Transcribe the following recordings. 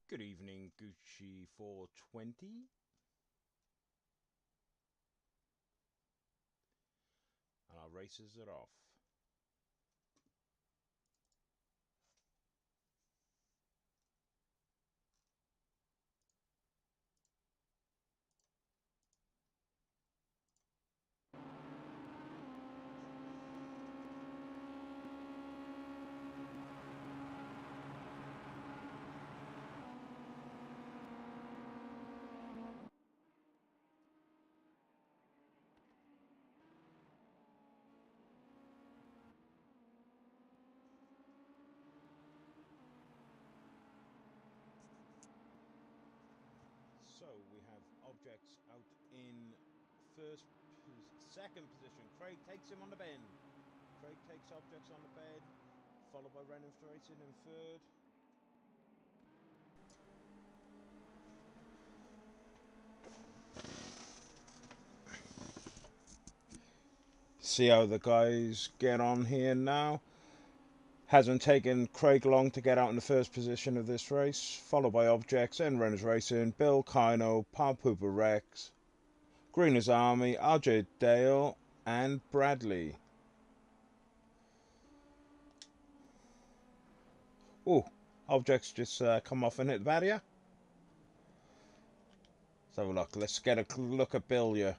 Good evening, Gucci 420. And our races are off. So we have objects out in second position. Craig takes him on the bend. Craig takes objects on the bed, followed by Reynolds Racing in third. See how the guys get on here now. Hasn't taken Craig long to get out in the first position of this race, followed by Objects and Reynolds Racing, Bill Kino, Paul Pooper Rex, Greener's Army, RJ Dale, and Bradley. Oh, Objects just come off and hit the barrier. Let's have a look. Let's get a look at Bill here.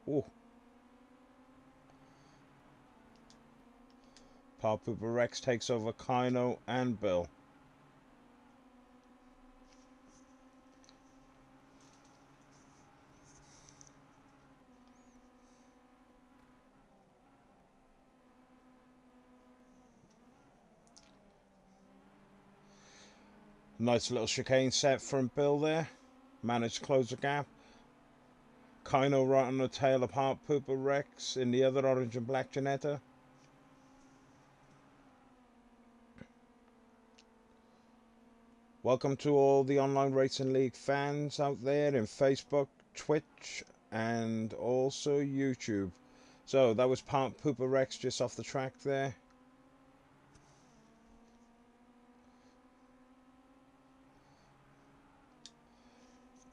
Oh. Paul Pooper Rex takes over Kino and Bill. Nice little chicane set from Bill there. Managed to close the gap. Kino right on the tail of Paul Pooper Rex in the other orange and black Janetta. Welcome to all the Online Racing League fans out there in Facebook, Twitch, and also YouTube. So that was Paul Pooper Rex just off the track there.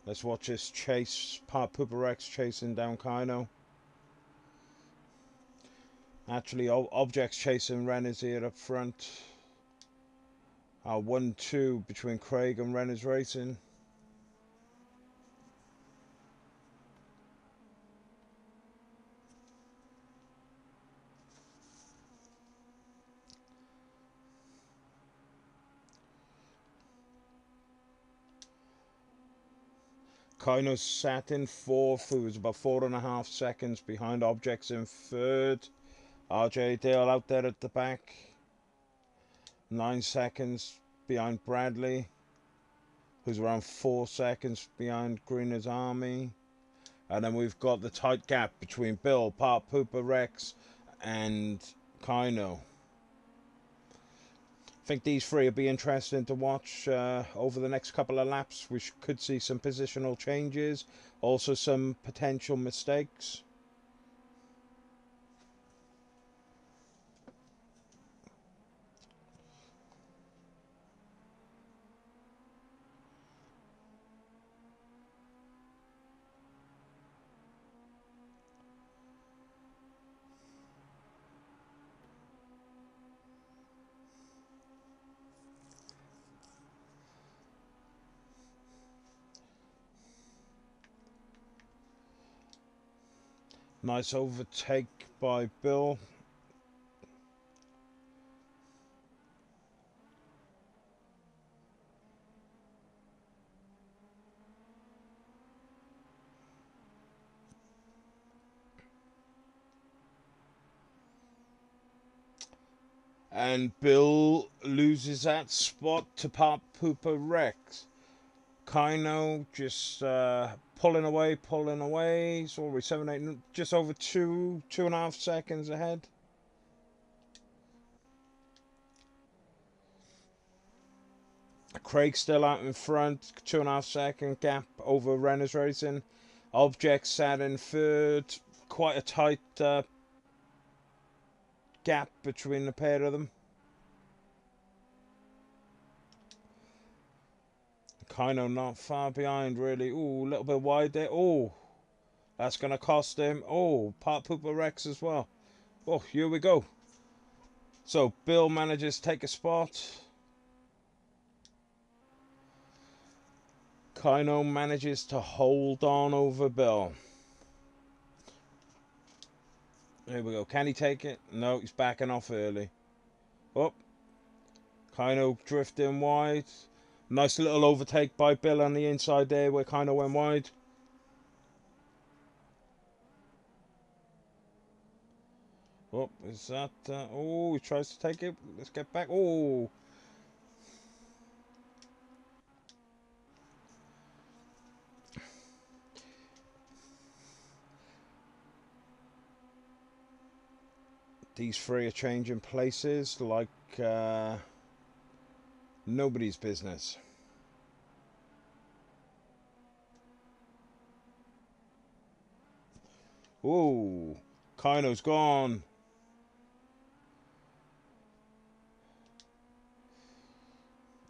Let's watch this chase. Part Pooper Rex chasing down Kino. Actually, Objects chasing Renner's here up front. 1-2 between Craig and Renner's Racing. Kino sat in fourth, who was about 4.5 seconds behind Objects in third. RJ Dale out there at the back. 9 seconds behind Bradley, who's around 4 seconds behind Greener's Army. And then we've got the tight gap between Bill, Part Pooper Rex, and Kino. I think these three will be interesting to watch over the next couple of laps. We could see some positional changes, also some potential mistakes. Nice overtake by Bill. And Bill loses that spot to Part Pooper Rex. Kino just pulling away. It's already 7, 8, just over 2.5 seconds ahead. Craig still out in front, 2.5 second gap over Renner's Racing. Object sat in third, quite a tight gap between the pair of them. Kino not far behind, really. Ooh, a little bit wide there. Oh, that's going to cost him. Oh, Part Pooper Rex as well. Oh, here we go. So, Bill manages to take a spot. Kino manages to hold on over Bill. Here we go. Can he take it? No, he's backing off early. Oh, Kino drifting wide. Nice little overtake by Bill on the inside there where Kino went wide. Oh, is that... oh, he tries to take it. Let's get back. Oh. These three are changing places like nobody's business. Ooh, Kino's gone.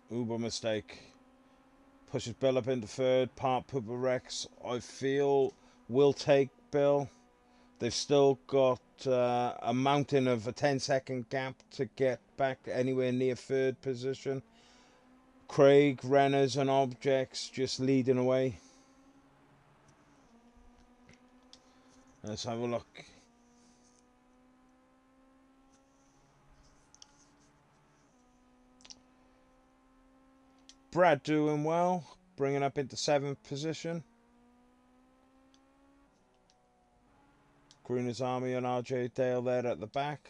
Uber mistake. Pushes Bill up into third. Part Pooper Rex, I feel, will take Bill. They've still got a mountain of a 10-second gap to get back anywhere near third position. Craig, Renners and Objects just leading away. Let's have a look. Brad doing well, bringing up into 7th position. Greener's Army and RJ Dale there at the back.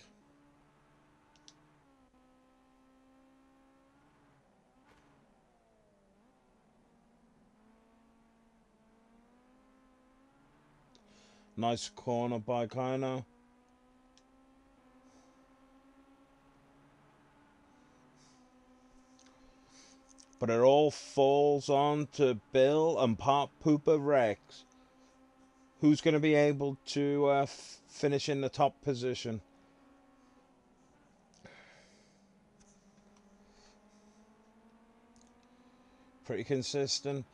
Nice corner by Kino. But it all falls on to Bill and Part Pooper Rex. Who's going to be able to finish in the top position? Pretty consistent.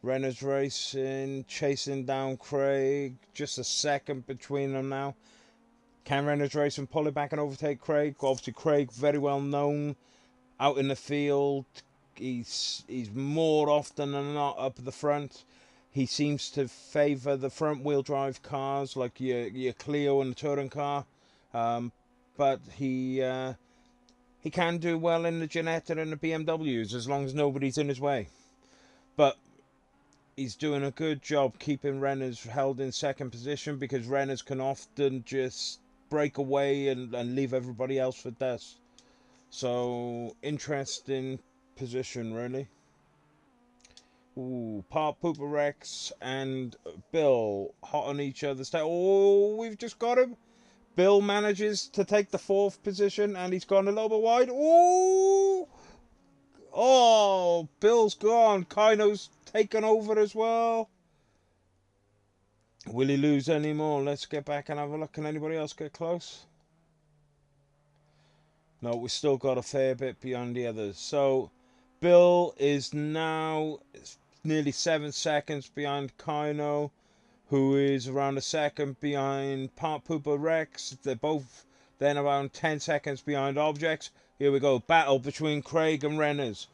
Reynolds Racing chasing down Craig. Just a second between them now. Can Reynolds Racing pull it back and overtake Craig? Obviously, Craig very well known out in the field. He's more often than not up at the front. He seems to favour the front wheel drive cars like your Clio and the touring car, but he can do well in the Jetta and the BMWs as long as nobody's in his way. But he's doing a good job keeping Reynolds held in second position, because Reynolds can often just break away and leave everybody else for dust. So, interesting position, really. Ooh, Part Pooper Rex and Bill hot on each other's tail. Oh, we've just got him. Bill manages to take the fourth position, and he's gone a little bit wide. Ooh! Oh, Bill's gone. Kino's taken over as well. Will he lose any more? Let's get back and have a look. Can anybody else get close? No, we've still got a fair bit beyond the others. So, Bill is now nearly 7 seconds behind Kino, who is around a second behind Part Pooper Rex. They're both then around 10 seconds behind Objects. Here we go. Battle between Craig and Reynolds.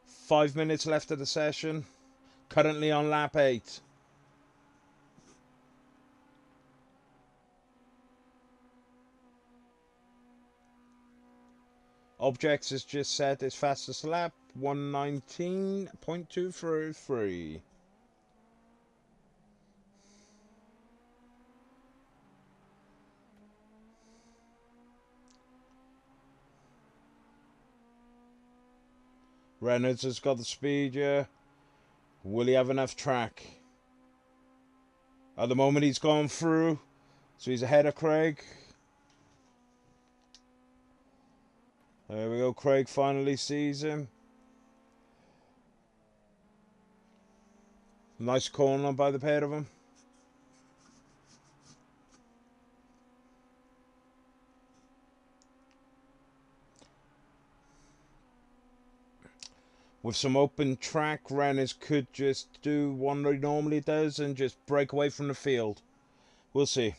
Five minutes left of the session. Currently on lap 8. Objects has just set its fastest lap, 1:19.233. Reynolds has got the speed, yeah. Will he have enough track? At the moment he's gone through, so he's ahead of Craig. There we go, Craig finally sees him. Nice corner by the pair of them. With some open track, Reynolds could just do what he normally does and just break away from the field. We'll see.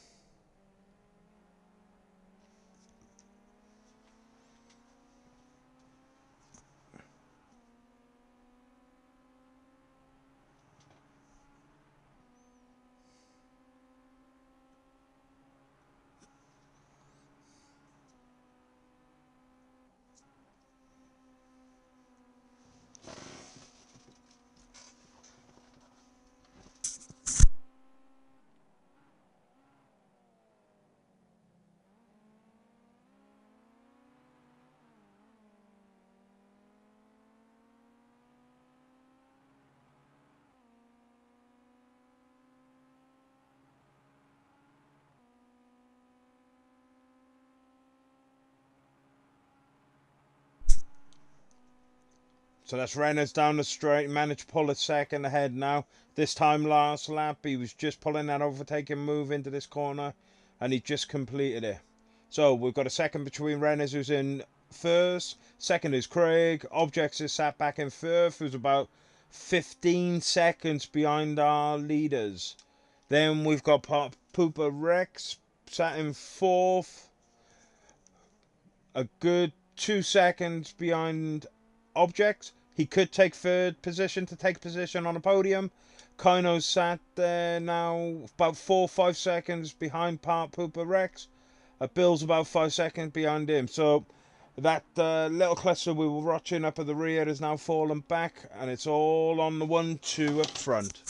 So that's Reynolds down the straight, managed to pull a second ahead now. This time last lap, he was just pulling that overtaking move into this corner, and he just completed it. So we've got a second between Reynolds, who's in first. Second is Craig. Objects is sat back in third, who's about 15 seconds behind our leaders. Then we've got Pooper Rex sat in fourth, a good 2 seconds behind Objects. He could take third position to take position on a podium. Kino's sat there now about 4 or 5 seconds behind Part Pooper Rex. Bill's about 5 seconds behind him. So that little cluster we were watching up at the rear has now fallen back, and it's all on the 1-2 up front.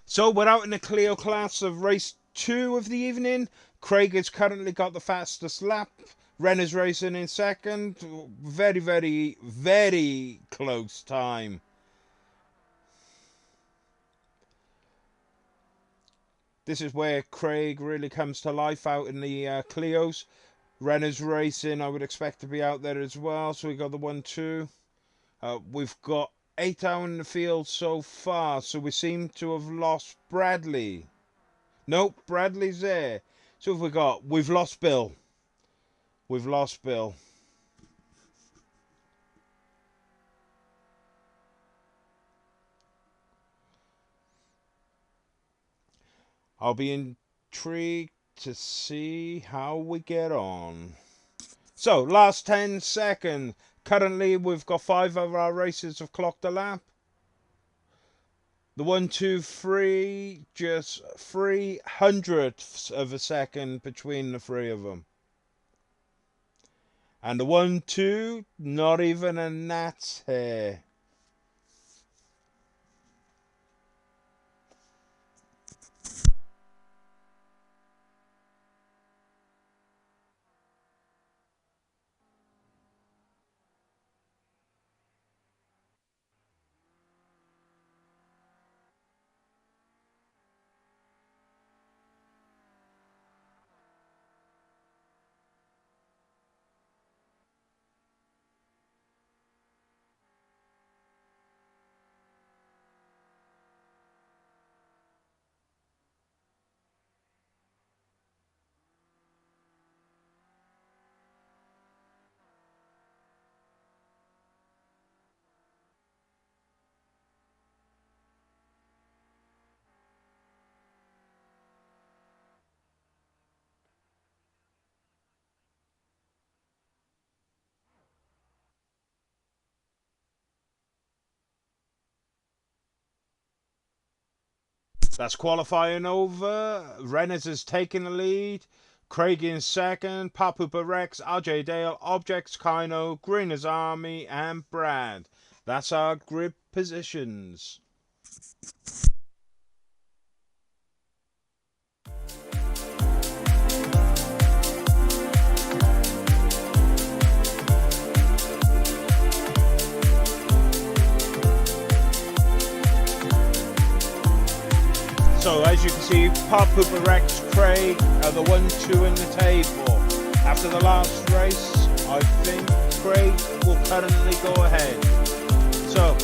So we're out in the Clio class of race 2 of the evening. Craig has currently got the fastest lap. Ren is racing in second. Very, very, very close time. This is where Craig really comes to life out in the Clios. Ren is racing. I would expect to be out there as well. So we got the 1-2. We've got 8 out in the field so far. So we seem to have lost Bradley. Nope, Bradley's there. So what have we got? We've lost Bill. We've lost Bill. I'll be intrigued to see how we get on. So, last 10 seconds. Currently, we've got 5 of our races have clocked a lap. The 1-2-3, just 0.03 of a second between the 3 of them. And the 1-2, not even a gnat's hair. That's qualifying over. Reynolds is taking the lead. Craig in second. Papupa Rex, RJ Dale, Objects, Kino, Greener's Army, and Brad. That's our grid positions. So as you can see, Papupa Rex, Craig are the 1-2 in the table. After the last race, I think Craig will currently go ahead. So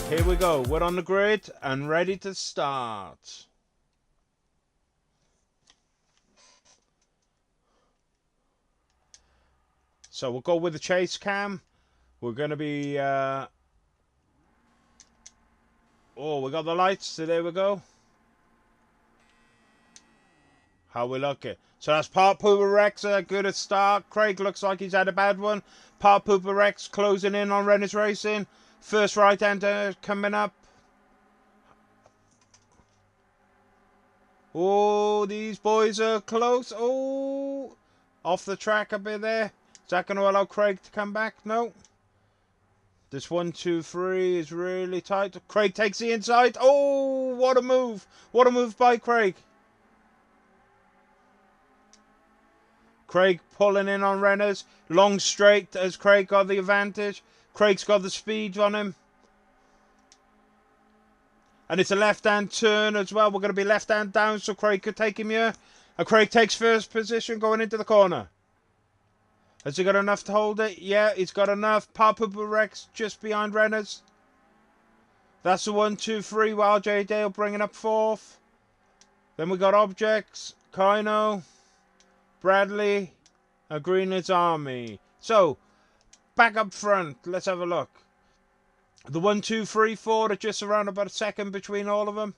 here we go. We're on the grid and ready to start. So we'll go with the chase cam. We're going to be... oh, we got the lights, so there we go. How we looking? So that's Papupa Rex, good at start. Craig looks like he's had a bad one. Papupa Rex closing in on Renner's Racing. First right-hander coming up. Oh, these boys are close. Oh, off the track a bit there. Is that going to allow Craig to come back? No. This 1-2-3 is really tight. Craig takes the inside. Oh, what a move. What a move by Craig. Craig pulling in on Renners. Long straight as Craig got the advantage. Craig's got the speed on him. And it's a left-hand turn as well. We're going to be left-hand down so Craig could take him here. And Craig takes first position going into the corner. Has he got enough to hold it? Yeah, he's got enough. Papupa Rex just behind Renners. That's the 1-2-3 while J. Dale bringing up fourth. Then we got Objects, Kino, Bradley, and Greenland's Army. So, back up front, let's have a look. The 1-2-3-4 are just around about a second between all of them.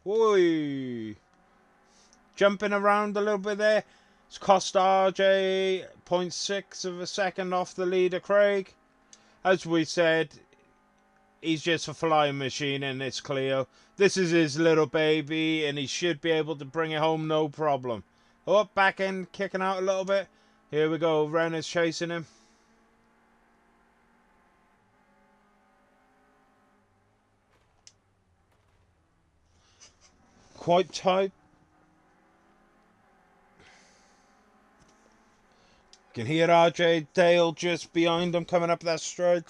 Oi. Jumping around a little bit there. It's cost RJ 0.6 of a second off the leader, Craig. As we said, he's just a flying machine in this Clio. This is his little baby, and he should be able to bring it home no problem. Oh, back end kicking out a little bit. Here we go. Ren is chasing him. quite tight. You can hear RJ Dale just behind him coming up that straight.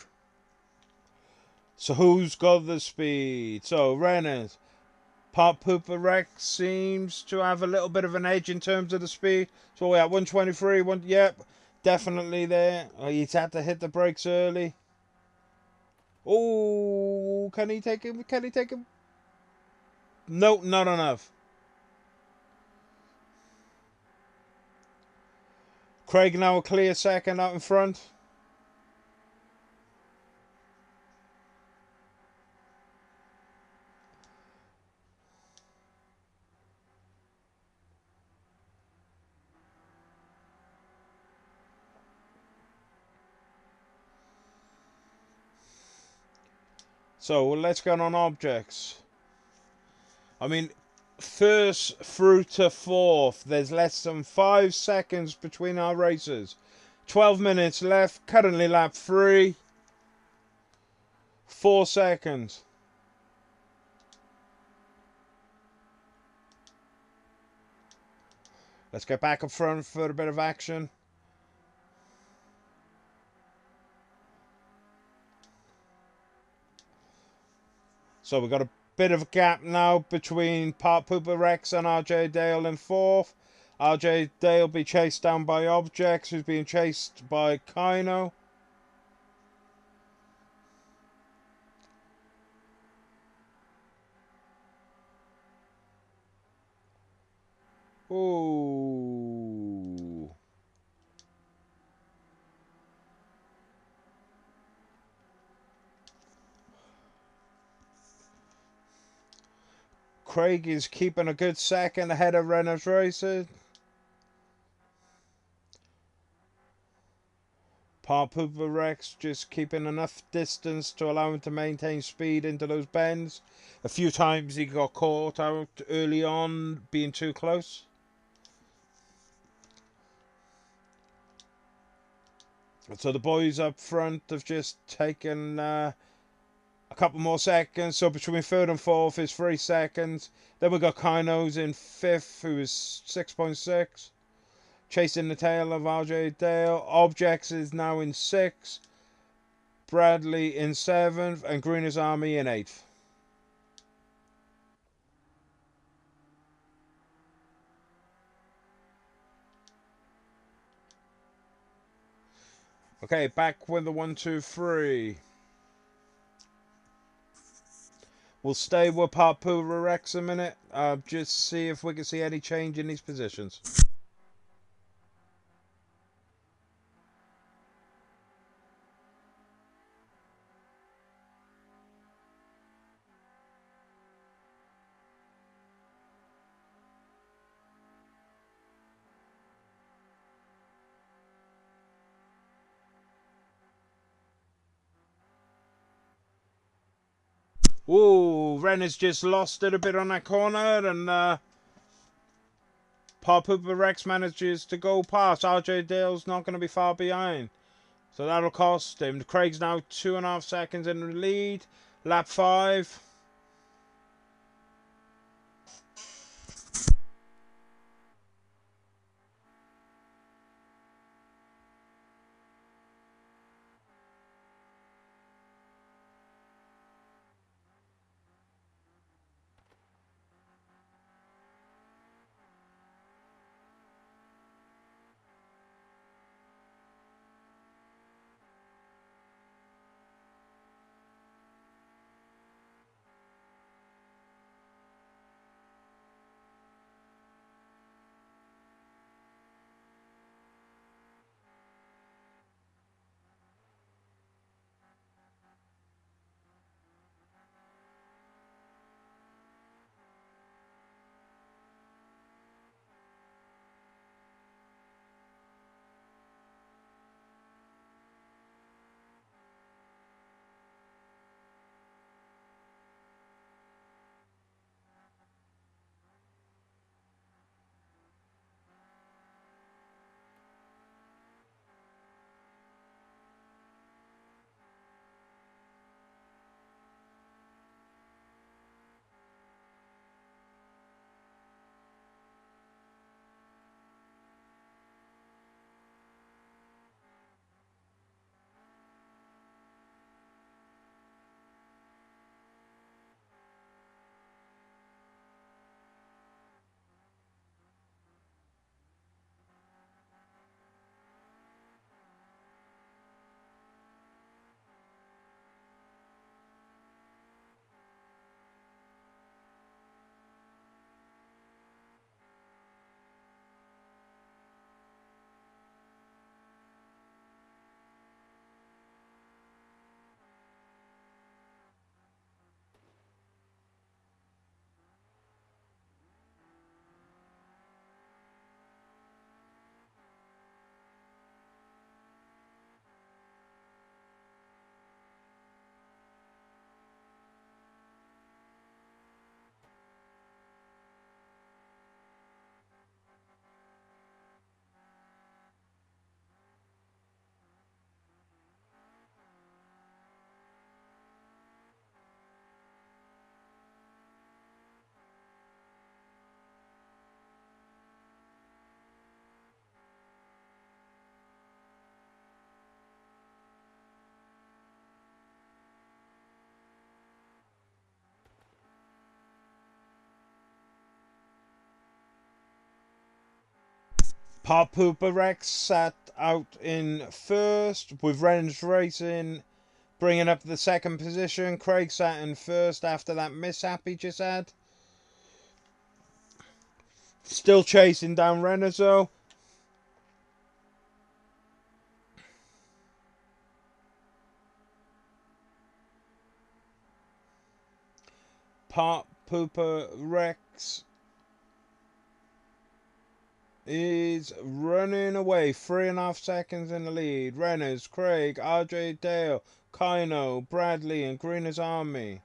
So who's got the speed? So Reynolds. Part Pooper Rex seems to have a little bit of an edge in terms of the speed. So we're at 123. Yep, definitely there. Oh, he's had to hit the brakes early. Oh, can he take him? Can he take him? No, not enough. Craig now a clear second out in front. So let's get on objects. I mean, first through to fourth, there's less than 5 seconds between our races. 12 minutes left, currently lap 3. 4 seconds. Let's get back up front for a bit of action. So we've got a bit of a gap now between Part Pooper Rex and RJ Dale in fourth. RJ Dale be chased down by Objects, who's being chased by Kino. Ooh. Craig is keeping a good second ahead of Reynolds Racing. Part Pooper Rex just keeping enough distance to allow him to maintain speed into those bends. A few times he got caught out early on being too close. So the boys up front have just taken a couple more seconds. So between third and fourth is 3 seconds. Then we got Kino's in fifth, who is 6.6. Chasing the tail of RJ Dale. Objects is now in 6th. Bradley in 7th. And Greener's Army in 8th. Okay, back with the 1, 2, 3. We'll stay with Part Pooper Rex a minute. Just see if we can see any change in these positions. Ooh, Ren has just lost it a bit on that corner, and Part Pooper Rex manages to go past. RJ Dale's not going to be far behind, so that'll cost him. Craig's now 2.5 seconds in the lead. Lap 5. Pop Pooper Rex sat out in first, with Reynolds Racing bringing up the second position. Craig sat in first after that mishap he just had. Still chasing down Reynolds though. Pop Pooper Rex is running away, 3.5 seconds in the lead. Reynolds, Craig, RJ Dale, Kino, Bradley, and Greener's Army.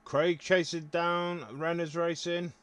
Craig chases down Reynolds Racing.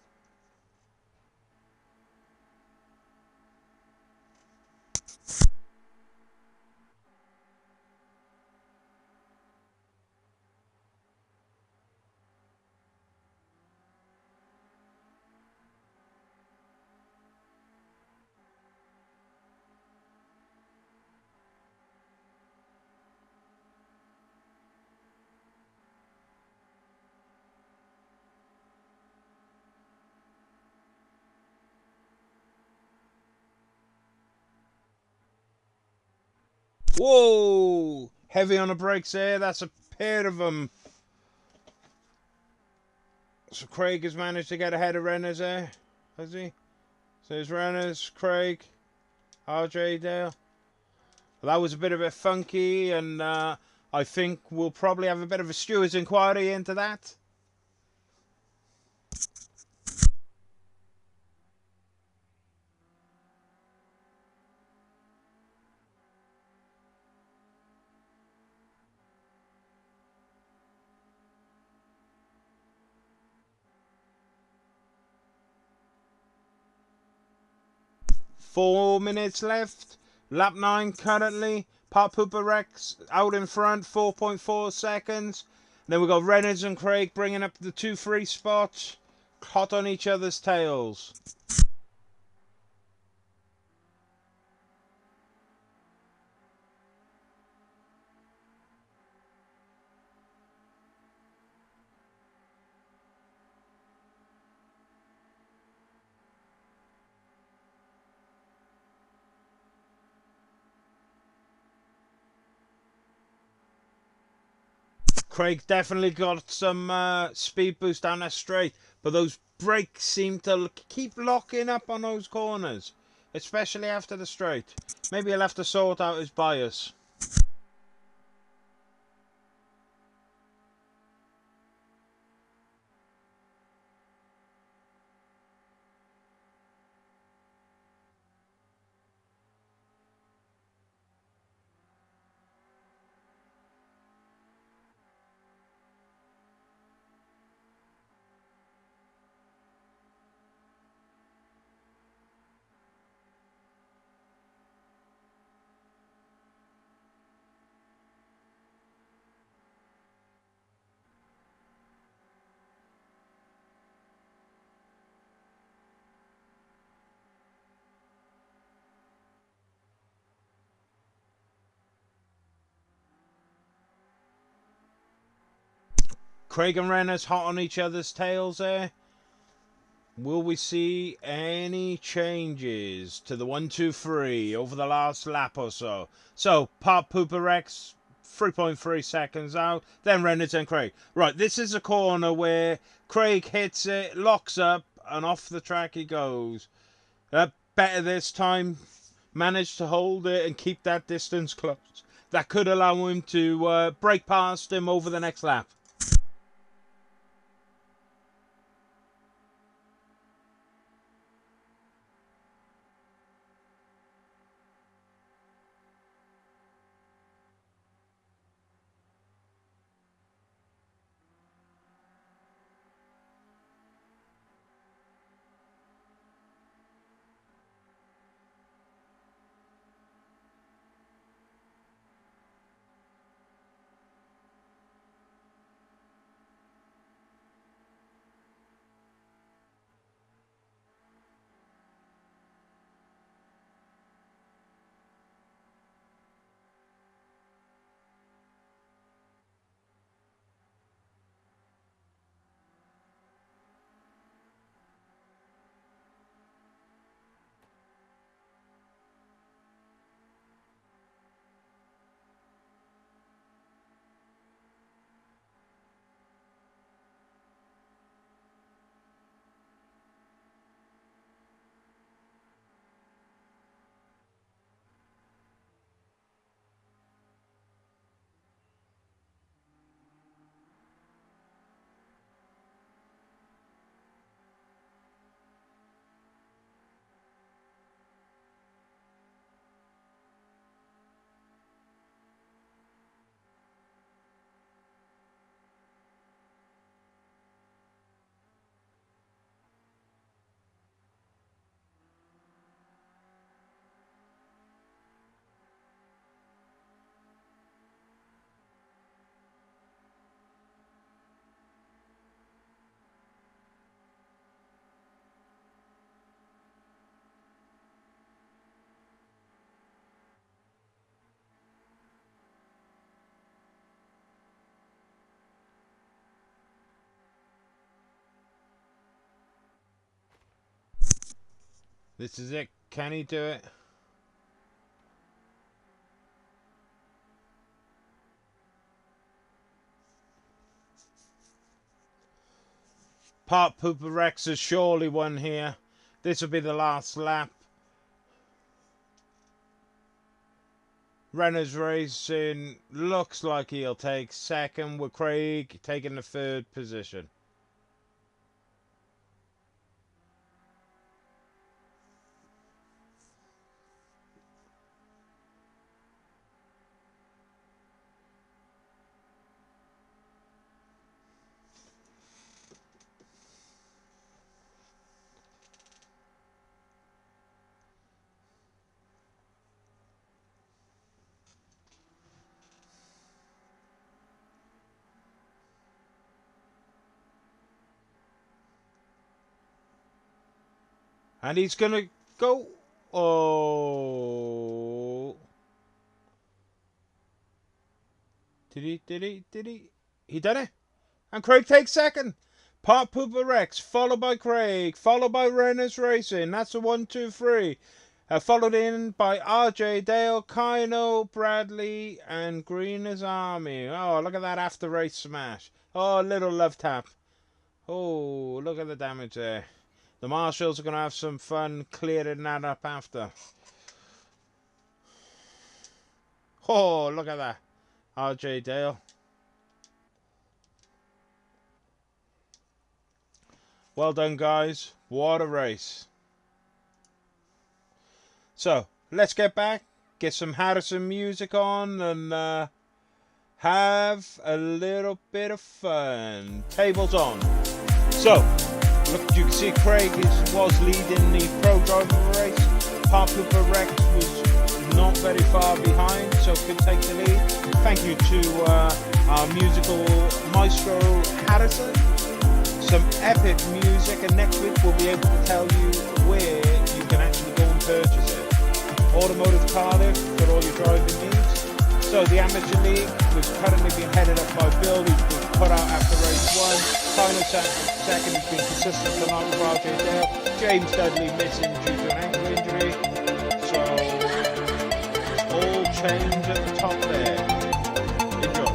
Whoa! Heavy on the brakes there. That's a pair of them. So Craig has managed to get ahead of Reynolds there, has he? So there's Reynolds, Craig, RJ Dale. Well, that was a bit of a funky, and I think we'll probably have a bit of a steward's inquiry into that. Four minutes left. Lap 9 currently. Pop Pooper Rex out in front, 4.4 seconds. Then we've got Reynolds and Craig bringing up the 2-3 spots. Hot on each other's tails. Craig definitely got some speed boost down that straight, but those brakes seem to keep locking up on those corners, especially after the straight. Maybe he'll have to sort out his bias. Craig and Reynolds hot on each other's tails there. Will we see any changes to the 1-2-3 over the last lap or so? So, Pop Pooper Rex, 3.3 seconds out. Then Reynolds and Craig. Right, this is a corner where Craig hits it, locks up, and off the track he goes. Better this time. Managed to hold it and keep that distance close. That could allow him to break past him over the next lap. This is it. Can he do it? Part Pooper Rex has surely won here. This will be the last lap. Renner's Racing looks like he'll take second, with Craig taking the third position. And he's going to go. Oh. Did he? He done it. And Craig takes second. Part Pooper Rex, followed by Craig, followed by Renner's Racing. That's a 1, 2, 3. Followed in by RJ, Dale, Kino, Bradley, and Greener's Army. Oh, look at that after race smash. Oh, little love tap. Oh, look at the damage there. The marshals are going to have some fun clearing that up after. Oh, look at that. RJ Dale. Well done, guys. What a race. So, let's get back, get some Harrison music on, and have a little bit of fun. Tables on. So, look, you can see Craig was leading the pro driver race. Part Pooper Rex was not very far behind, so could take the lead. Thank you to our musical maestro Harrison. Some epic music, and next week we'll be able to tell you where you can actually go and purchase it. Automotive Cardiff for all your driving needs. So the Amateur League was currently being headed up by Bill, who was put out after race 1. Final second has been consistent tonight with RJ Dale. James Dudley missing due to an ankle injury. So it's all change at the top there. Enjoy.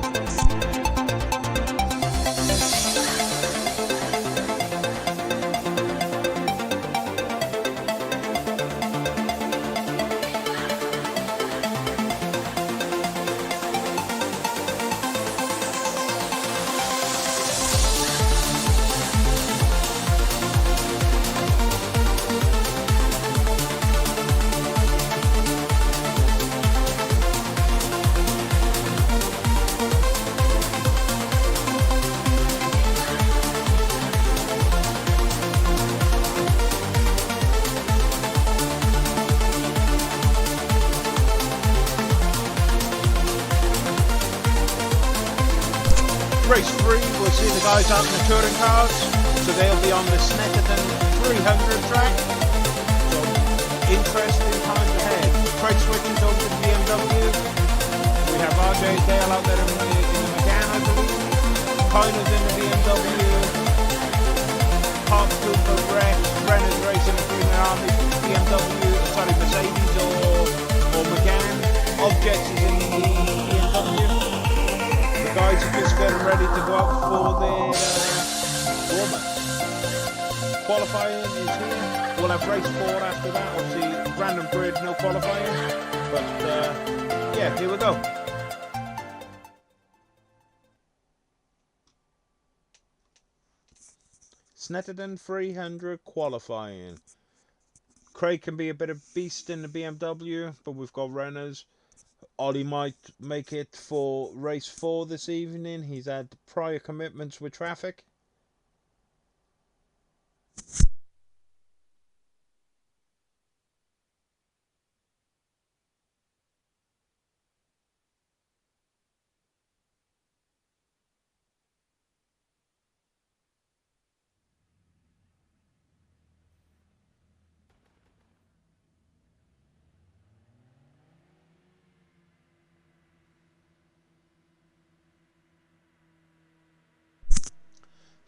Race 3, we'll see the guys out in the touring cars, so they'll be on the Snetterton 300 track. So, interesting times ahead. Craig switches over to the BMW. We have RJ Dale out there in the McGann, I believe. Kino's in the BMW. Part Pooper Rex, Renner's Racing the Green Army, BMW, sorry, Mercedes or McGann. Objects is in the BMW. The guys are just getting ready to go out for their warm-up. Qualifying is here. We'll have race 4 after that. Obviously, random grid, no qualifying. But, yeah, here we go. Snetterton 300 qualifying. Craig can be a bit of beast in the BMW, but we've got runners. Ollie might make it for race 4 this evening. He's had prior commitments with traffic.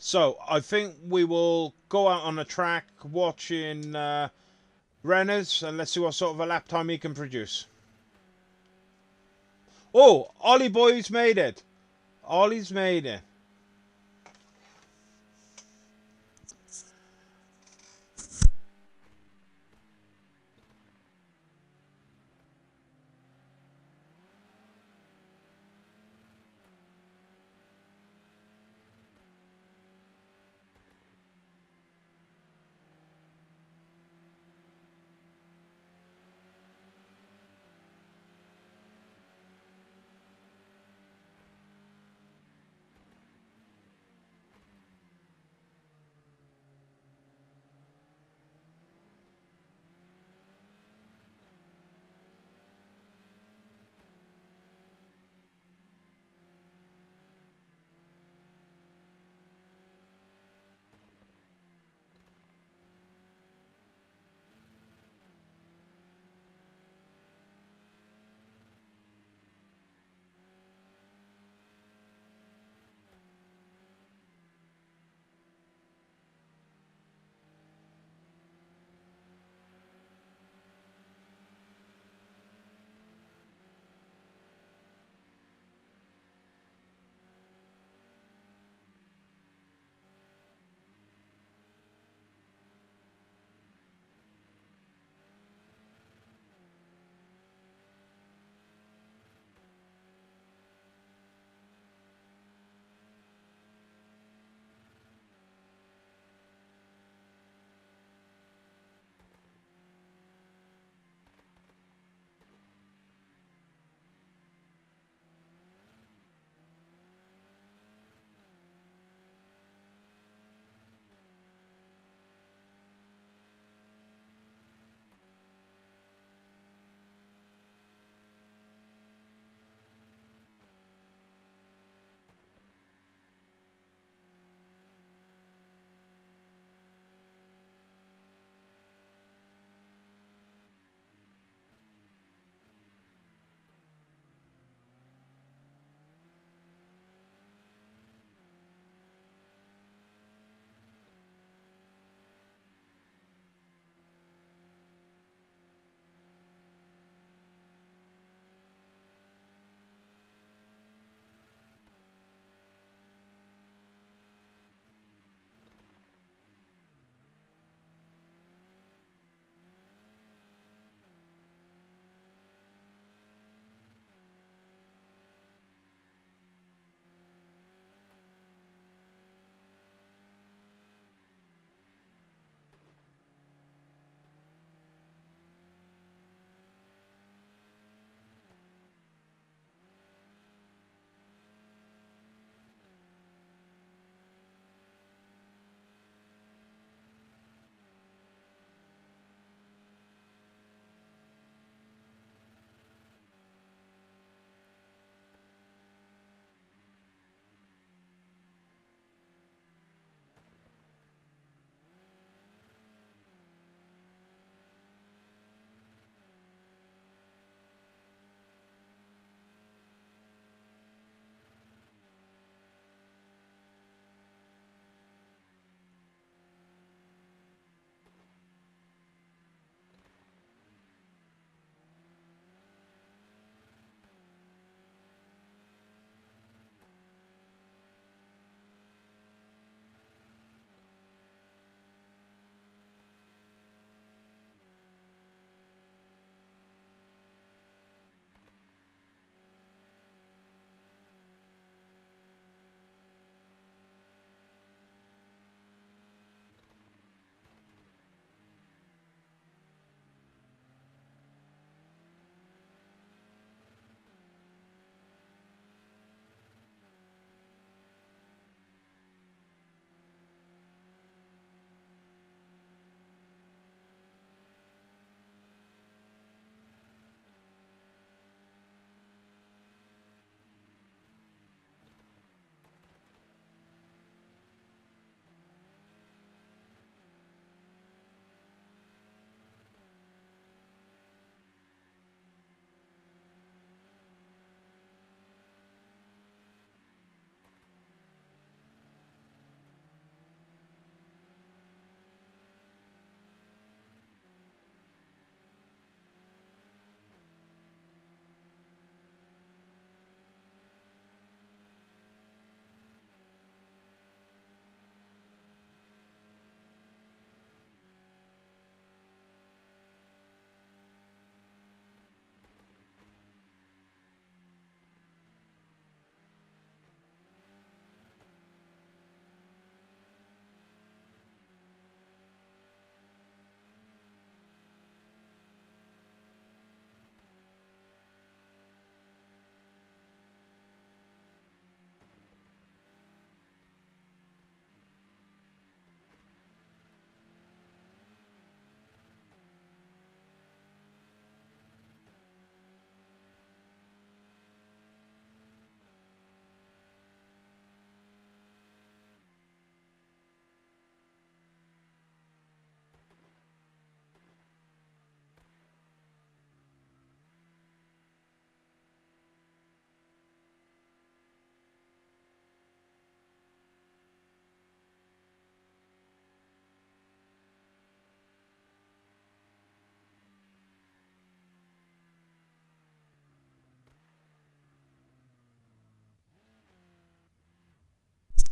So I think we will go out on the track watching Renners, and let's see what sort of a lap time he can produce. Oh, Ollie boy's made it. Ollie's made it.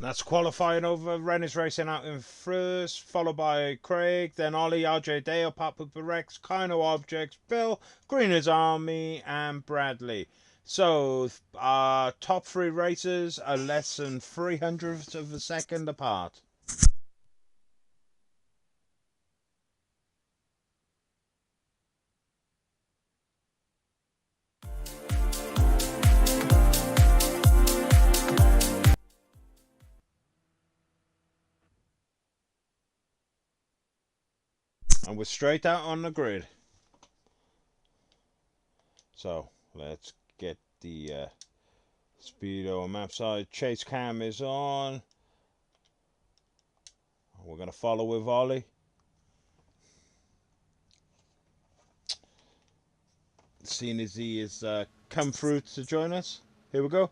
That's qualifying over. Rennes racing out in first, followed by Craig, then Ollie, RJ Dale, Papa Rex, Kino Objects, Bill, Greener's Army, and Bradley. So, our top three racers are less than 300ths of a second apart. And we're straight out on the grid. So, let's get the speedo and map side. Chase cam is on. We're going to follow with Ollie. Seeing as he has come through to join us. Here we go.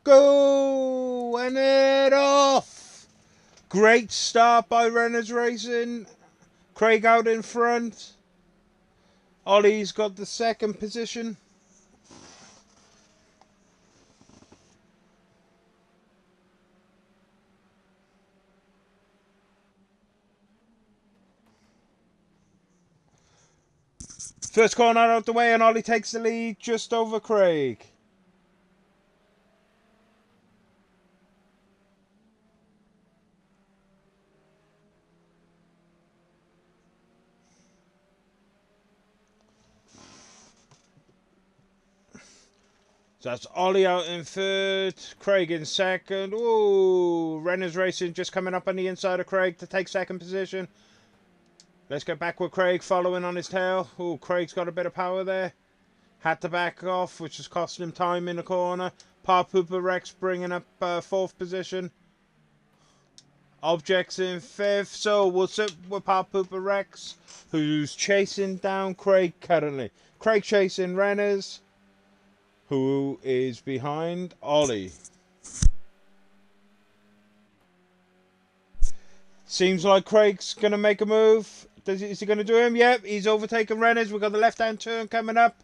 Go! And it off! Great start by Rennes Racing. Craig out in front. Ollie's got the second position. First corner out the way and Ollie takes the lead just over Craig. So that's Ollie out in third, Craig in second. Ooh, Rennes Racing just coming up on the inside of Craig to take second position. Let's get back with Craig following on his tail. Ooh, Craig's got a bit of power there. Had to back off, which is costing him time in the corner. Pooper Rex bringing up fourth position. Objects in fifth, so we'll sit with Pooper Rex, who's chasing down Craig currently. Craig chasing Rennes, who is behind Ollie. Seems like Craig's going to make a move. Is he going to do him? Yep, he's overtaken Rennes. We've got the left-hand turn coming up.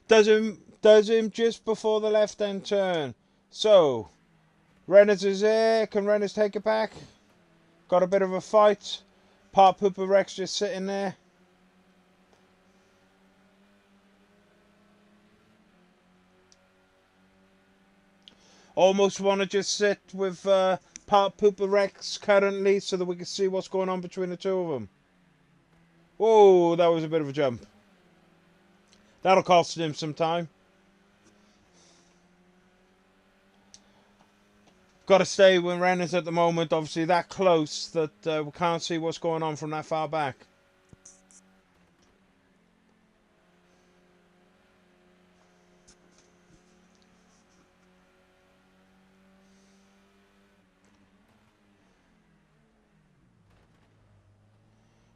Does him just before the left-hand turn. So, Rennes is there. Can Rennes take it back? Got a bit of a fight. Pooper Rex just sitting there. Almost want to just sit with Pooper Rex currently so that we can see what's going on between the two of them. Whoa, that was a bit of a jump. That'll cost him some time. Got to stay with Rennes at the moment, obviously that close that we can't see what's going on from that far back.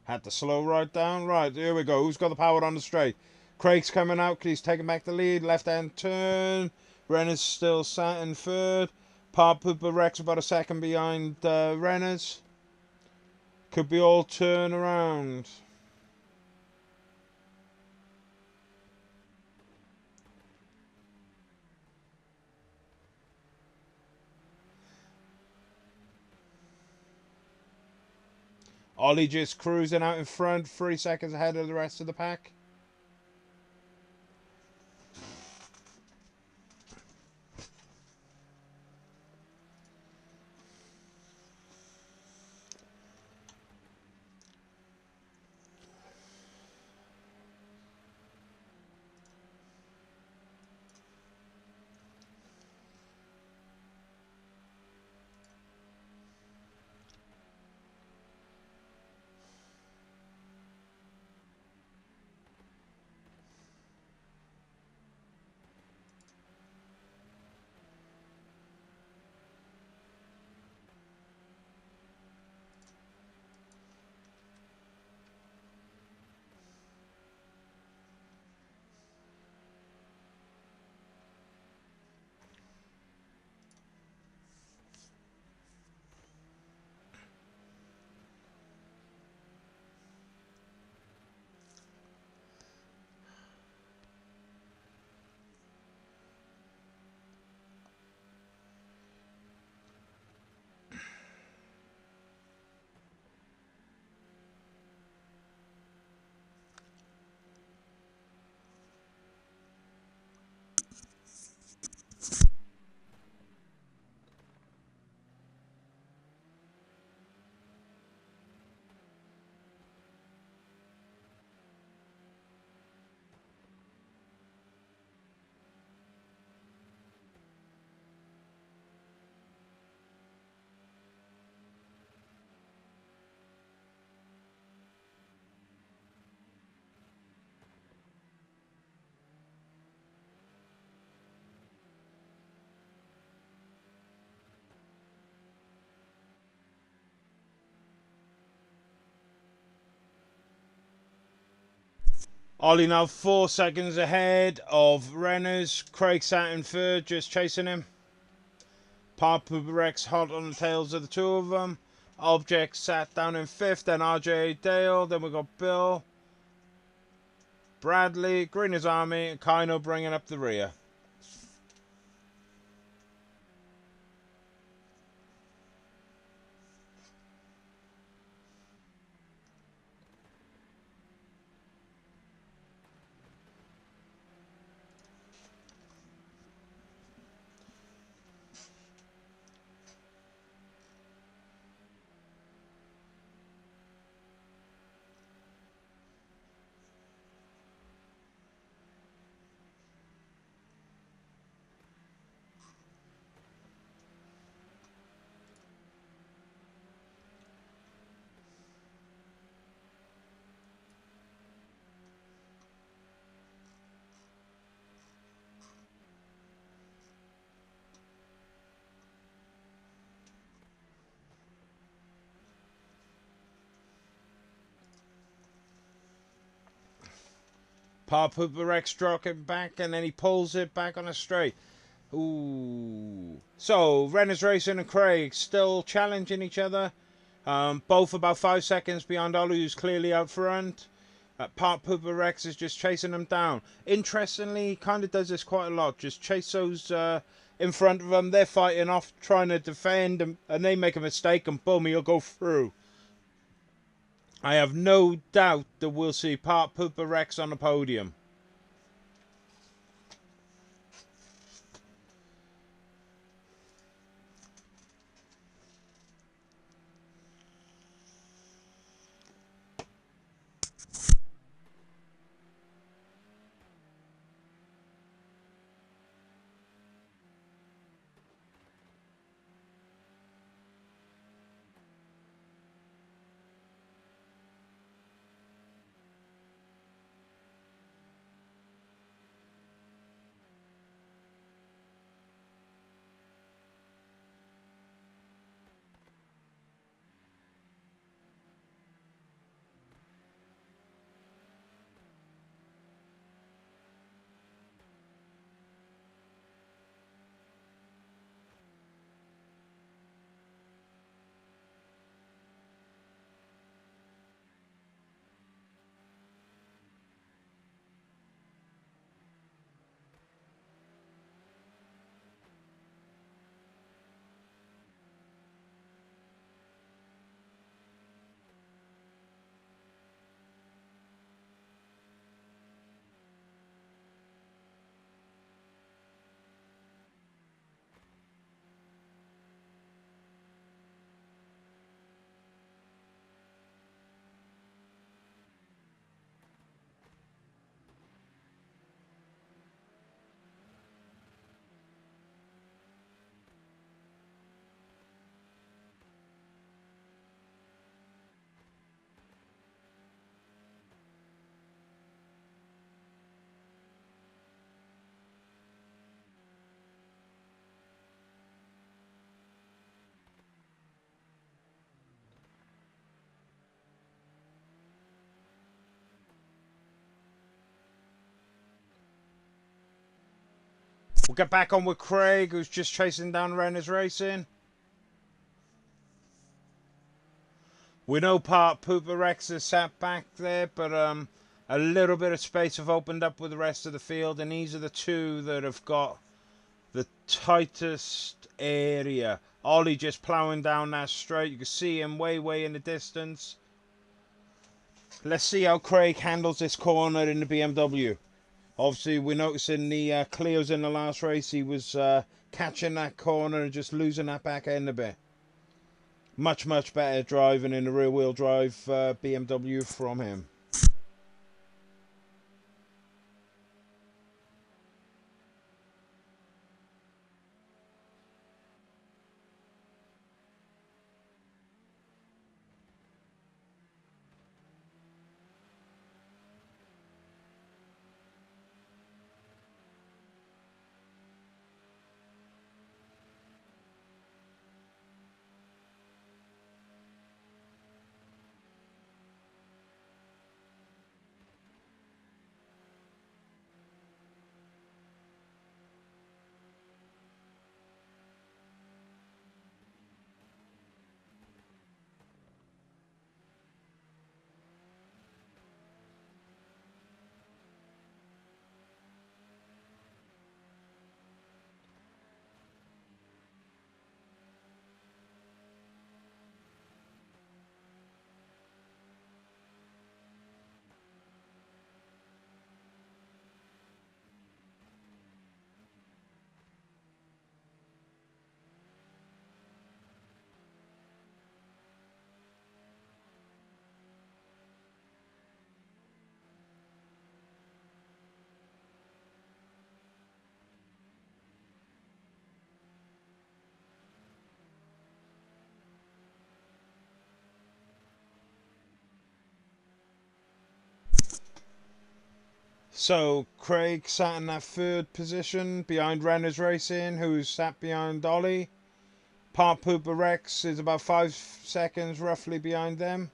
Had to slow right down. Right, here we go. Who's got the power on the straight? Craig's coming out. He's taking back the lead. Left-hand turn. Rennes still sat in third. Pooper Rex about a second behind Rennes. Could be all turn around. Ollie just cruising out in front, 3 seconds ahead of the rest of the pack. Ollie now 4 seconds ahead of Renners. Craig sat in third, just chasing him. Papa Rex hot on the tails of the two of them. Object sat down in fifth, then RJ Dale. Then we got Bill, Bradley, Greener's Army, and Kino bringing up the rear. Papa Rex dropping back, and then he pulls it back on a straight. Ooh. So, Renner's Racing and Craig still challenging each other. Both about 5 seconds behind Ollie, who's clearly out front. Papa Rex is just chasing them down. Interestingly, he kind of does this quite a lot. Just chase those in front of them. They're fighting off, trying to defend, and they make a mistake, and boom, he'll go through. I have no doubt that we'll see Papa Rex on the podium. We'll get back on with Craig, who's just chasing down Renner's Racing. We know Papa Rex is sat back there, but a little bit of space have opened up with the rest of the field, and these are the two that have got the tightest area. Ollie just ploughing down that straight. You can see him way in the distance. Let's see how Craig handles this corner in the BMW. Obviously, we're noticing the Clio's in the last race. He was catching that corner and just losing that back end a bit. Much better driving in the rear-wheel drive BMW from him. So Craig sat in that third position behind Renner's Racing, who's sat behind Ollie. Part Pooper Rex is about 5 seconds roughly behind them.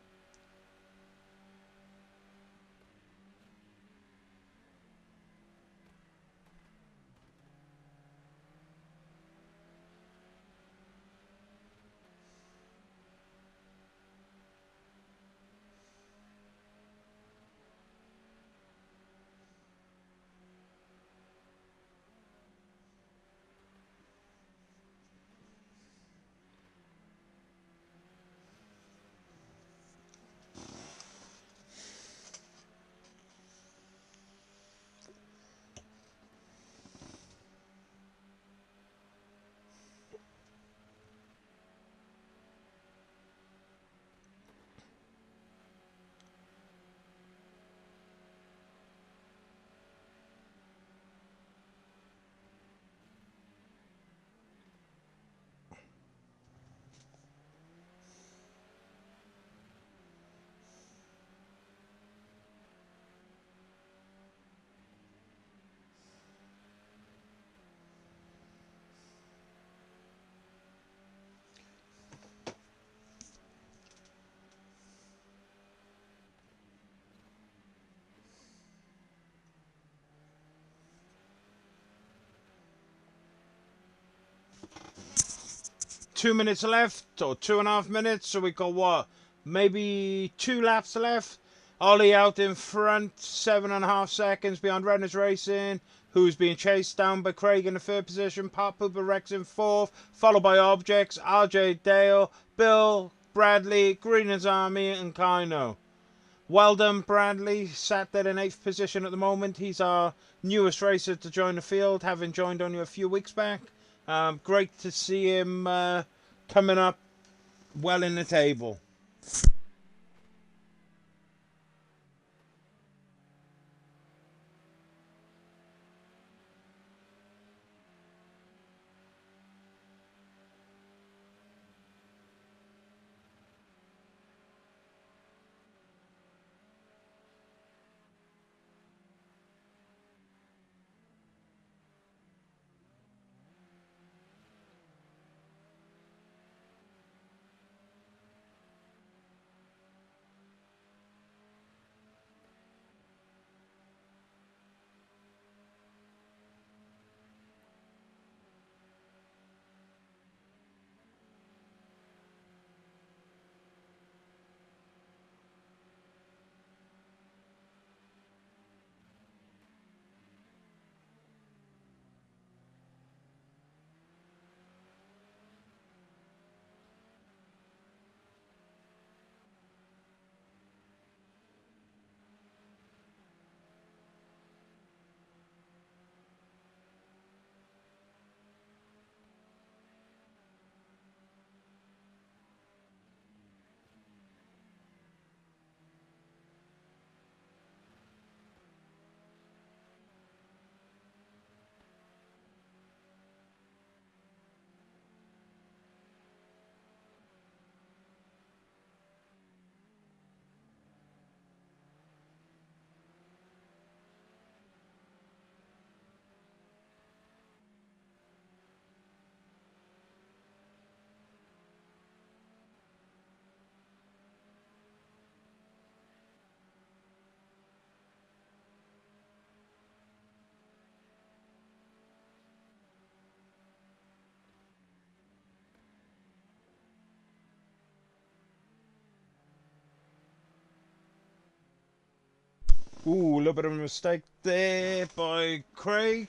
.2 minutes left, or 2.5 minutes, so we got what? Maybe 2 laps left. Ollie out in front, 7.5 seconds behind Renner's Racing, who's being chased down by Craig in the third position. Part Pooper Rex in fourth, followed by Objects, RJ Dale, Bill, Bradley, Greenland's Army, and Kino. Well done, Bradley. Sat there in eighth position at the moment. He's our newest racer to join the field, having joined only a few weeks back. Great to see him coming up well in the table. Ooh, a little bit of a mistake there by Craig.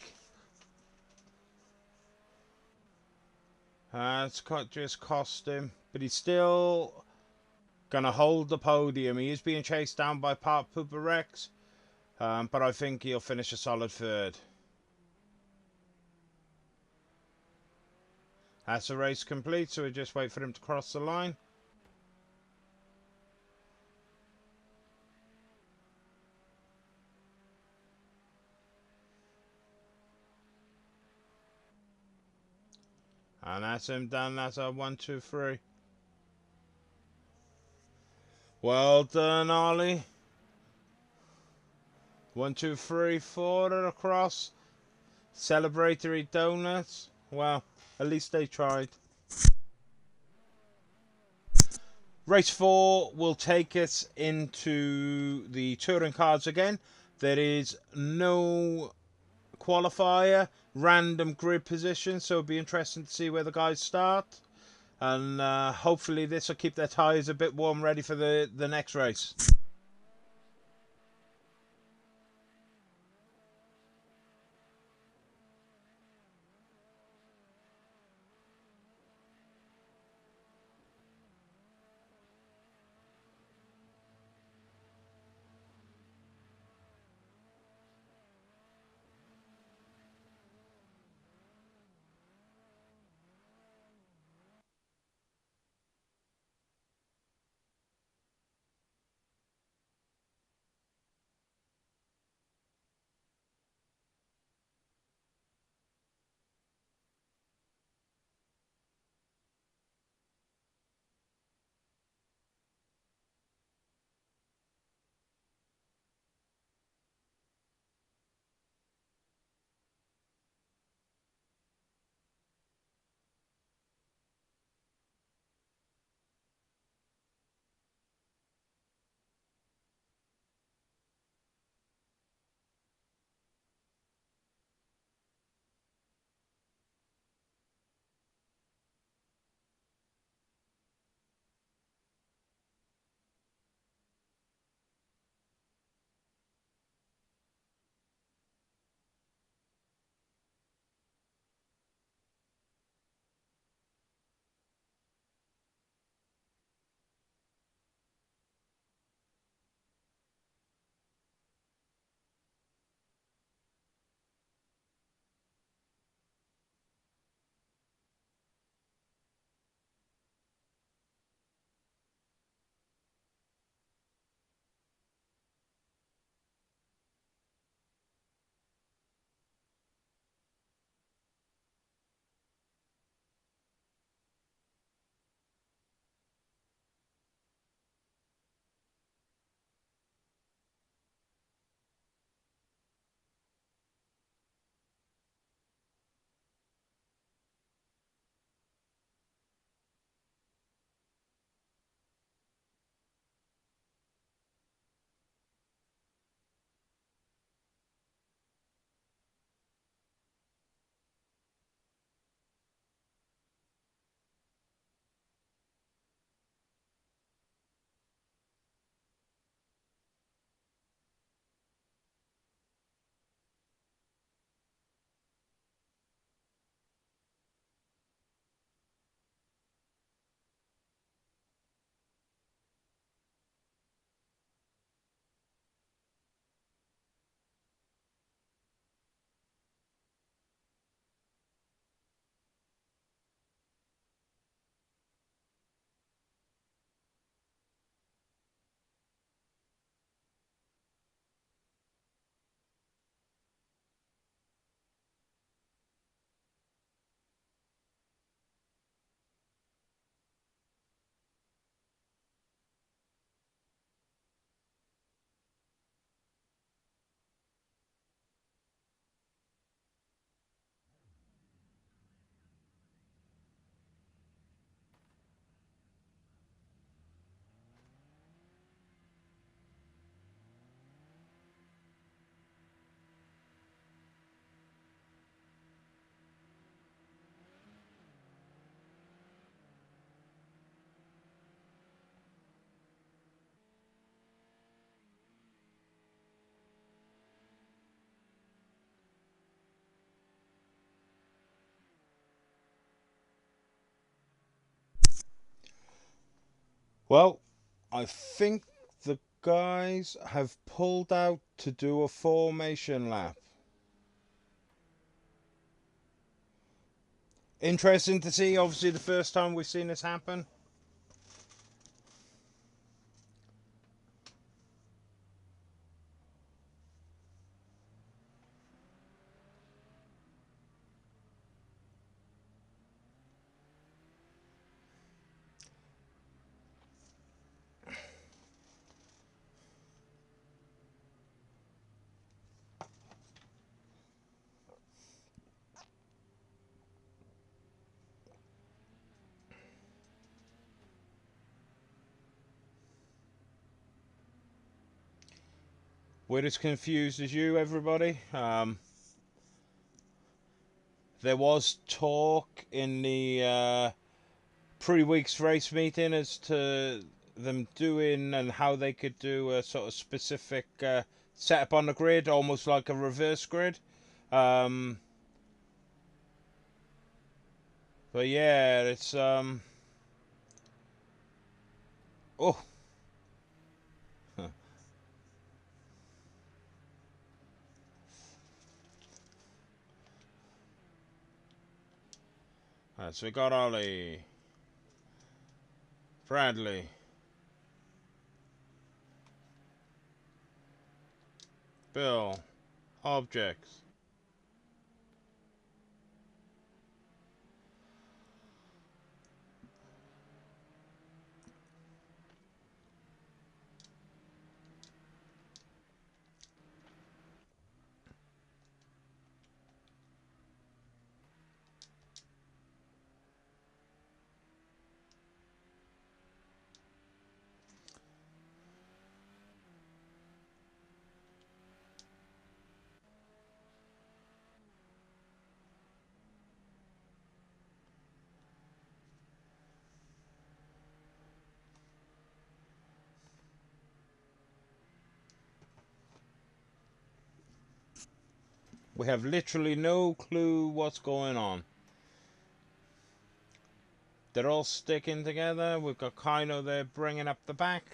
It's just cost him, but he's still gonna hold the podium. He is being chased down by Part Pooper Rex, but I think he'll finish a solid third. That's the race complete, so we just wait for him to cross the line. And that's him done. That's our 1, 2, 3. Well done, Ollie. 1, 2, 3, 4 across. Celebratory donuts. Well, at least they tried. Race 4 will take us into the touring cars again. There is no qualifier, random grid position, so it'll be interesting to see where the guys start. And hopefully this will keep their tyres a bit warm, ready for the next race. Well, I think the guys have pulled out to do a formation lap. Interesting to see, obviously the first time we've seen this happen. We're as confused as you, everybody. There was talk in the pre-weeks race meeting as to them doing and how they could do a sort of specific setup on the grid, almost like a reverse grid. But yeah, it's oh. Right, so we got Ollie, Bradley, Bill, Objects. We have literally no clue what's going on. They're all sticking together. We've got Kino there bringing up the back.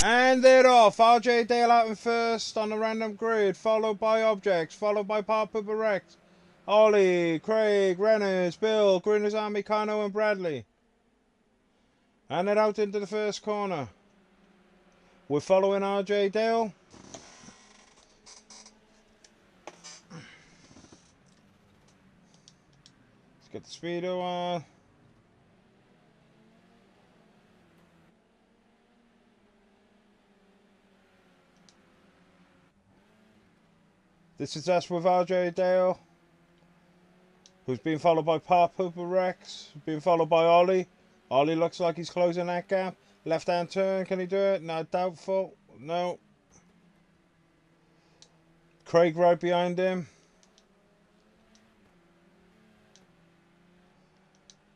And they're off. RJ Dale out in first on the random grid, followed by Objects, followed by Papa Rex, Ollie, Craig, Reynolds, Bill, Greener's Army, Kano and Bradley. And they're out into the first corner. We're following RJ Dale. Let's get the speedo on. This is us with RJ Dale, who's being followed by Papa Rex, being followed by Ollie. Ollie looks like he's closing that gap. Left hand turn, can he do it? No, doubtful. No. Craig right behind him.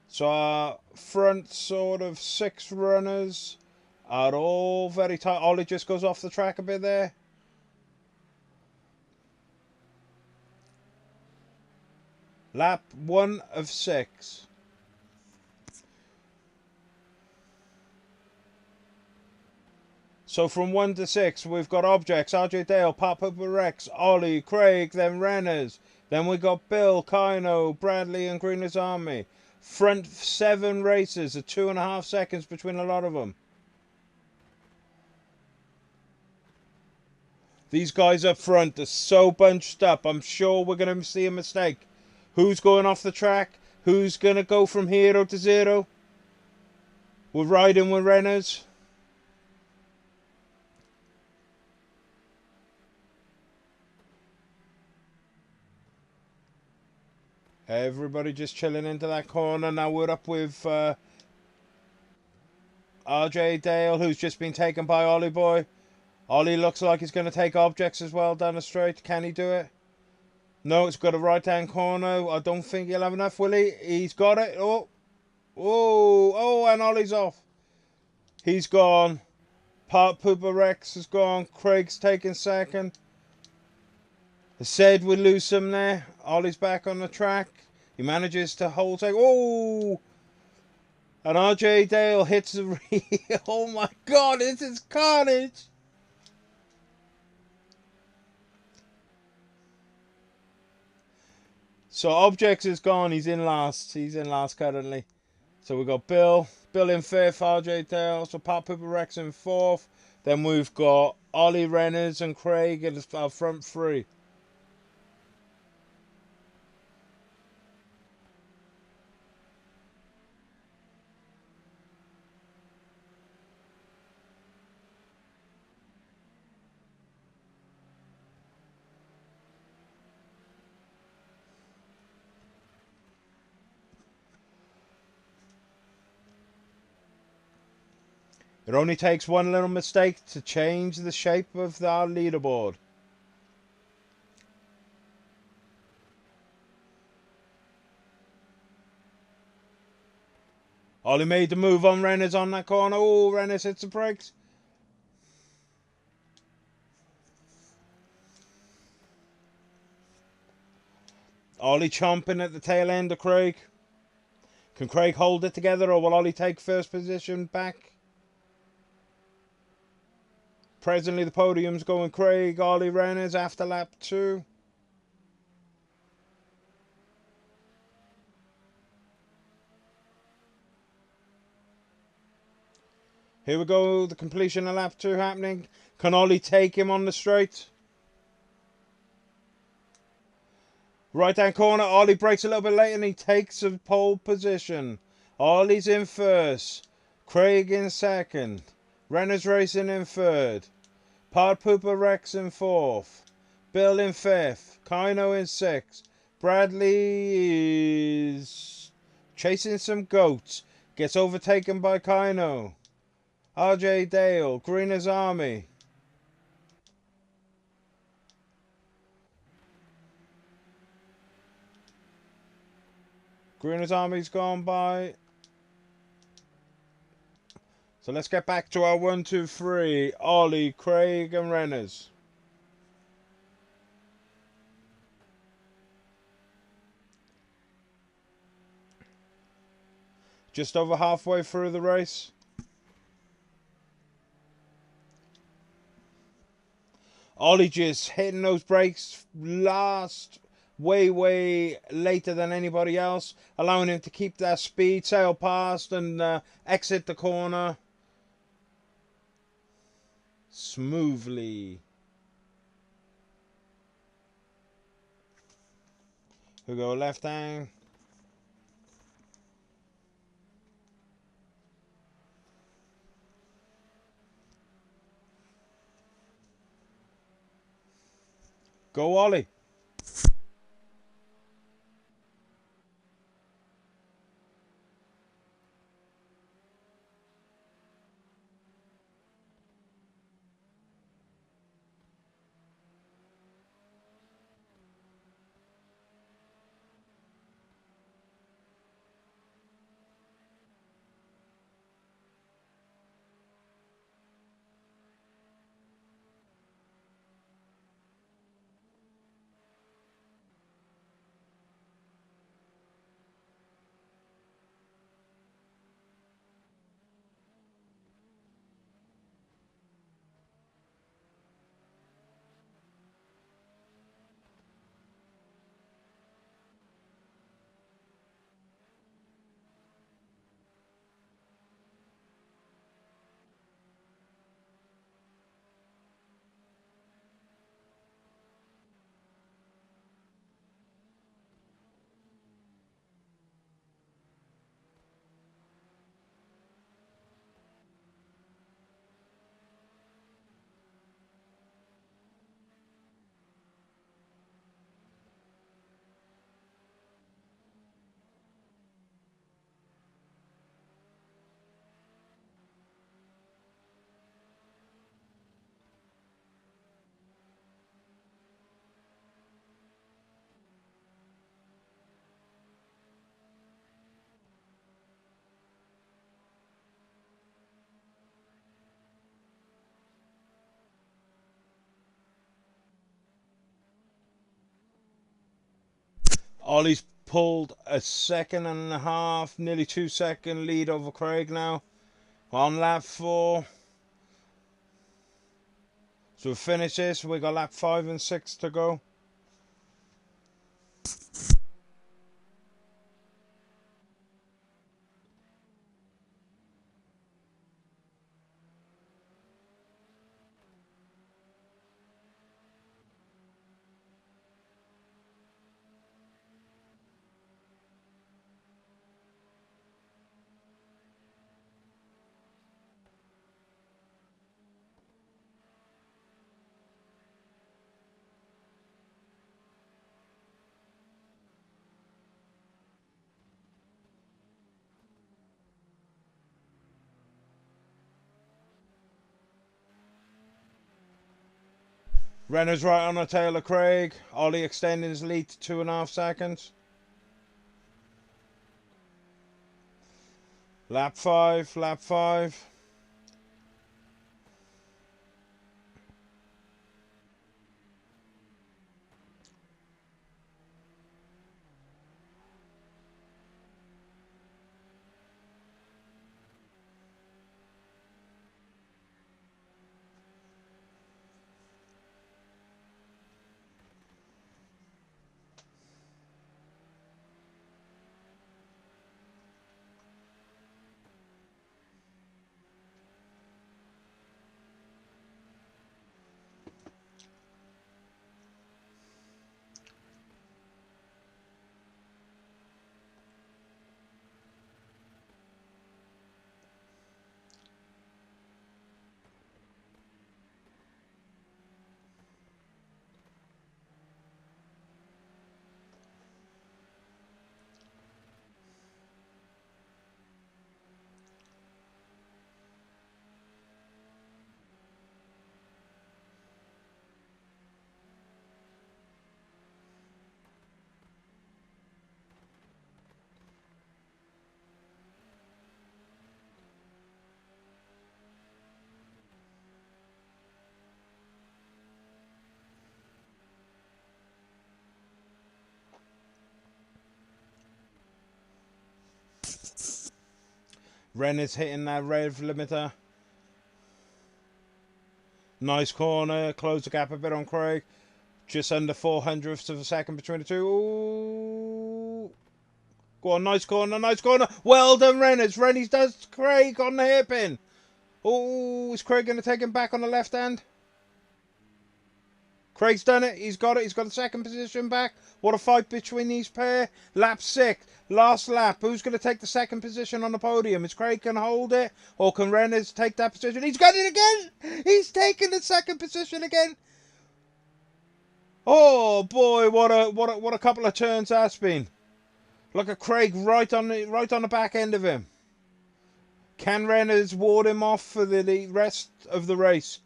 So our front sort of 6 runners are all very tight. Ollie just goes off the track a bit there. Lap 1 of 6. So from 1 to 6, we've got Objects, RJ Dale, Papa Rex, Ollie, Craig, then Renners. Then we got Bill, Kino, Bradley and Greener's Army. Front 7 races, at 2.5 seconds between a lot of them. These guys up front are so bunched up, I'm sure we're going to see a mistake. Who's going off the track? Who's going to go from hero to zero? We're riding with Renners. Everybody just chilling into that corner. Now we're up with RJ Dale, who's just been taken by Ollie Boy. Ollie looks like he's going to take Objects as well down the straight. Can he do it? No, it's got a right-hand corner. I don't think he'll have enough, will he? He's got it. Oh, and Ollie's off. He's gone. Papa Rex has gone. Craig's taken second. I said we'd lose some there. Ollie's back on the track. He manages to hold. Oh! And RJ Dale hits the oh my God, this is carnage! So Objects is gone. He's in last. He's in last currently. So we've got Bill in 5th, RJ Dale. So Papa Rex in 4th. Then we've got Ollie, Renners and Craig in our front 3. It only takes one little mistake to change the shape of our leaderboard. Ollie made the move on Renners on that corner. Oh, Renners hits the brakes. Ollie chomping at the tail end of Craig. Can Craig hold it together, or will Ollie take first position back? Presently the podium's going Craig, Ollie, Renners after lap 2. Here we go, the completion of lap 2 happening. Can Ollie take him on the straight? Right hand corner, Ollie breaks a little bit late and he takes a pole position. Ollie's in first, Craig in second, Renners racing in third, Papa Rex in 4th, Bill in 5th, Kino in 6th, Bradley is chasing some goats, gets overtaken by Kino, RJ Dale, Greener's Army. Greener's Army's gone by. So let's get back to our 1, 2, 3. Ollie, Craig and Renners. Just over halfway through the race. Ollie just hitting those brakes last, way later than anybody else, allowing him to keep that speed, sail past and exit the corner smoothly. We go left hand. Go Ollie. Ollie's pulled a second and a half, nearly 2 second lead over Craig now. On lap 4. So we finish this. We got lap 5 and 6 to go. Renner's right on the tail of Craig. Ollie extending his lead to 2.5 seconds. Lap 5, lap 5. Renner's hitting that rev limiter. Nice corner. Close the gap a bit on Craig. Just under 400ths of a second between the two. Ooh. Go on, nice corner, nice corner. Well done, Reynolds. Reynolds does Craig on the hairpin. Oh, is Craig going to take him back on the left hand? Craig's done it. He's got it. He's got the second position back. What a fight between these pair. Lap 6. Last lap. Who's going to take the second position on the podium? Is Craig can hold it? Or can Reynolds take that position? He's got it again. He's taken the second position again. Oh boy, what a couple of turns that's been. Look at Craig right on the back end of him. Can Reynolds ward him off for the rest of the race?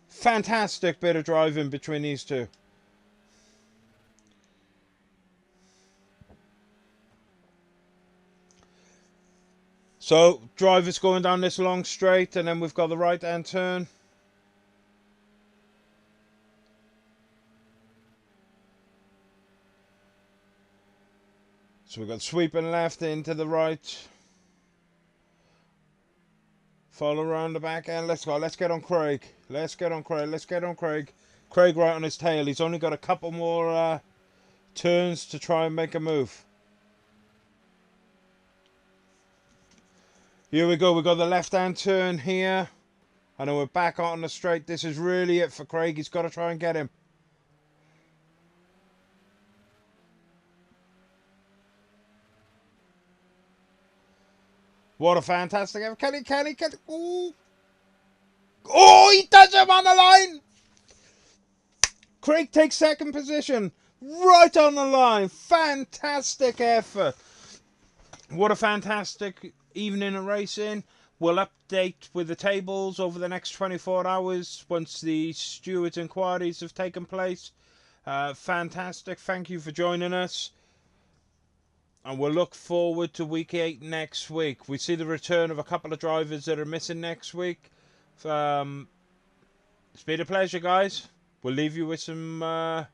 Fantastic bit of driving between these two. So, drivers going down this long straight, and then we've got the right-hand turn. So we've got sweeping left into the right. Follow around the back end. Let's go. Let's get on Craig. Let's get on Craig. Let's get on Craig. Craig right on his tail. He's only got a couple more turns to try and make a move. Here we go. We've got the left-hand turn here. And then we're back on the straight. This is really it for Craig. He's got to try and get him. What a fantastic effort. Can he? Ooh. Oh, he does him on the line. Craig takes second position. Right on the line. Fantastic effort. What a fantastic evening of racing. We'll update with the tables over the next 24 hours once the stewards' inquiries have taken place. Fantastic. Thank you for joining us. And we'll look forward to week 8 next week. We see the return of a couple of drivers that are missing next week. It's been a pleasure, guys. We'll leave you with some